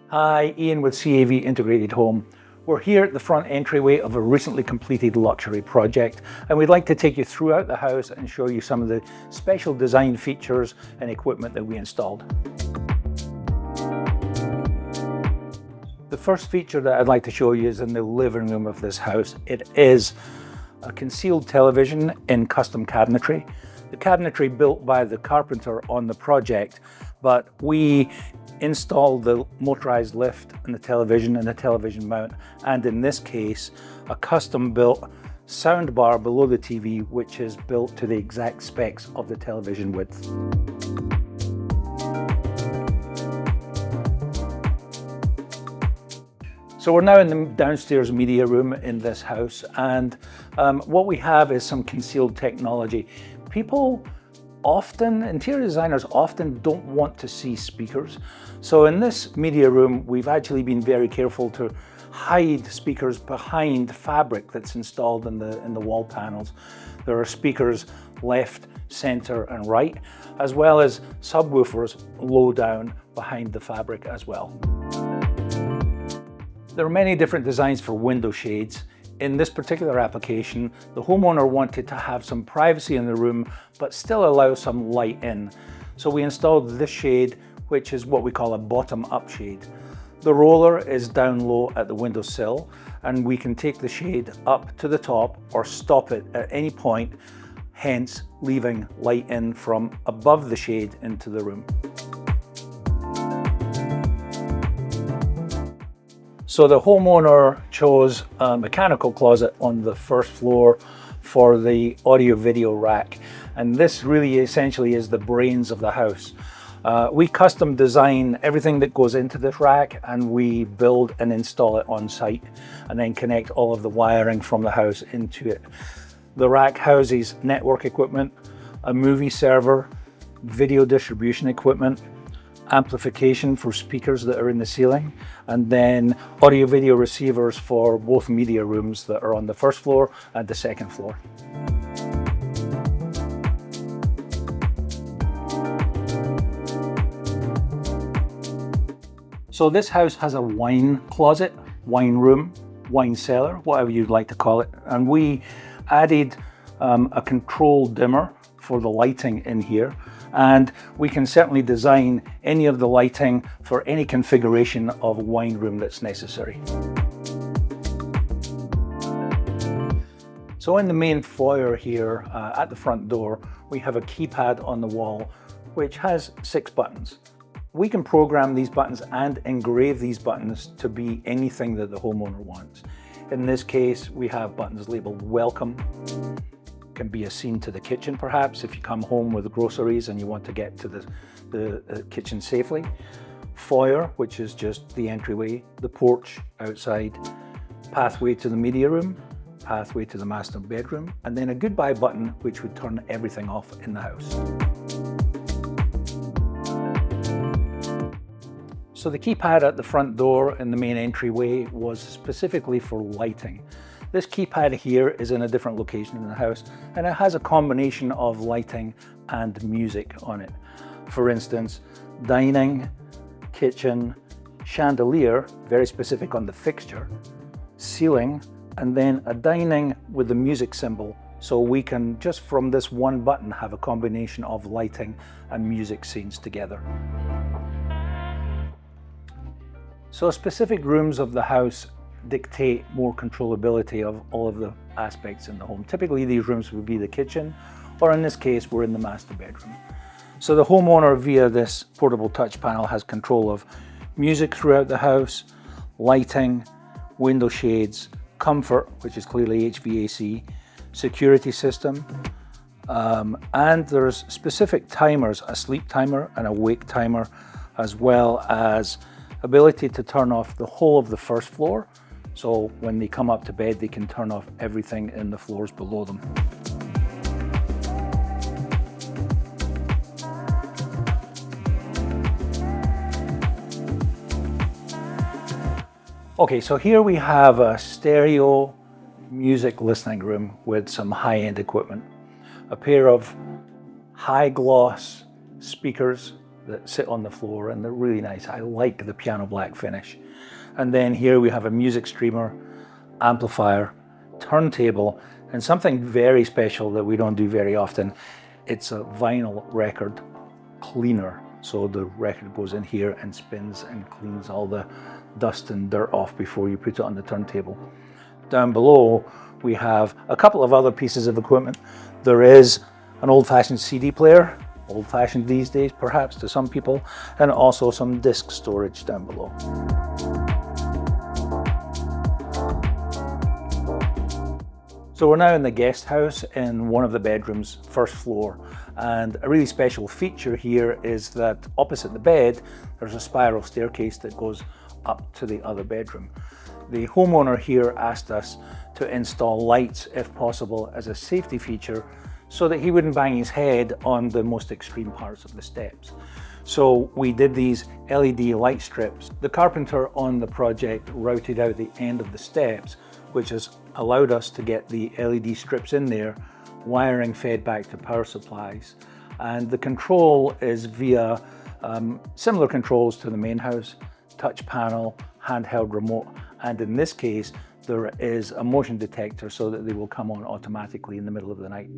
Hi, Ian with CAV Integrated Home. We're here at the front entryway of a recently completed luxury project, and we'd like to take you throughout the house and show you some of the special design features and equipment that we installed. The first feature that I'd like to show you is in the living room of this house. It is a concealed television in custom cabinetry. The cabinetry built by the carpenter on the project, but we installed the motorized lift and the television mount, and in this case a custom built sound bar below the TV, which is built to the exact specs of the television width. So we're now in the downstairs media room in this house, and what we have is some concealed technology. Interior designers often don't want to see speakers. So in this media room, we've actually been very careful to hide speakers behind fabric that's installed in the wall panels. There are speakers left, center, and right, as well as subwoofers low down behind the fabric as well. There are many different designs for window shades. In this particular application, the homeowner wanted to have some privacy in the room, but still allow some light in. So we installed this shade, which is what we call a bottom-up shade. The roller is down low at the windowsill, and we can take the shade up to the top or stop it at any point, hence leaving light in from above the shade into the room. So the homeowner chose a mechanical closet on the first floor for the audio-video rack. And this really essentially is the brains of the house. We custom design everything that goes into this rack, and we build and install it on site and then connect all of the wiring from the house into it. The rack houses network equipment, a movie server, video distribution equipment, amplification for speakers that are in the ceiling, and then audio video receivers for both media rooms that are on the first floor and the second floor. So this house has a wine closet, wine room, wine cellar, whatever you'd like to call it, and we added a control dimmer for the lighting in here. And we can certainly design any of the lighting for any configuration of wine room that's necessary. So in the main foyer here at the front door, we have a keypad on the wall which has 6 buttons. We can program these buttons and engrave these buttons to be anything that the homeowner wants. In this case, we have buttons labeled welcome. Can be a scene to the kitchen perhaps if you come home with groceries and you want to get to the kitchen safely. Foyer, which is just the entryway, the porch outside, pathway to the media room, pathway to the master bedroom, and then a goodbye button which would turn everything off in the house. So the keypad at the front door in the main entryway was specifically for lighting. This keypad here is in a different location in the house, and it has a combination of lighting and music on it. For instance, dining, kitchen, chandelier, very specific on the fixture, ceiling, and then a dining with the music symbol. So we can, just from this one button, have a combination of lighting and music scenes together. So specific rooms of the house dictate more controllability of all of the aspects in the home. Typically these rooms would be the kitchen, or in this case we're in the master bedroom. So the homeowner via this portable touch panel has control of music throughout the house, lighting, window shades, comfort, which is clearly HVAC, security system, and there's specific timers, a sleep timer and a wake timer, as well as ability to turn off the whole of the first floor. So when they come up to bed, they can turn off everything in the floors below them. Okay, so here we have a stereo music listening room with some high-end equipment. A pair of high gloss speakers that sit on the floor, and they're really nice. I like the piano black finish. And then here we have a music streamer, amplifier, turntable, and something very special that we don't do very often. It's a vinyl record cleaner. So the record goes in here and spins and cleans all the dust and dirt off before you put it on the turntable. Down below, we have a couple of other pieces of equipment. There is an old-fashioned CD player, old-fashioned these days perhaps to some people, and also some disc storage down below. So we're now in the guest house in one of the bedrooms, first floor. And a really special feature here is that opposite the bed, there's a spiral staircase that goes up to the other bedroom. The homeowner here asked us to install lights, if possible, as a safety feature so that he wouldn't bang his head on the most extreme parts of the steps. So we did these LED light strips. The carpenter on the project routed out the end of the steps, which has allowed us to get the LED strips in there, wiring fed back to power supplies. And the control is via similar controls to the main house, touch panel, handheld remote, and in this case, there is a motion detector so that they will come on automatically in the middle of the night.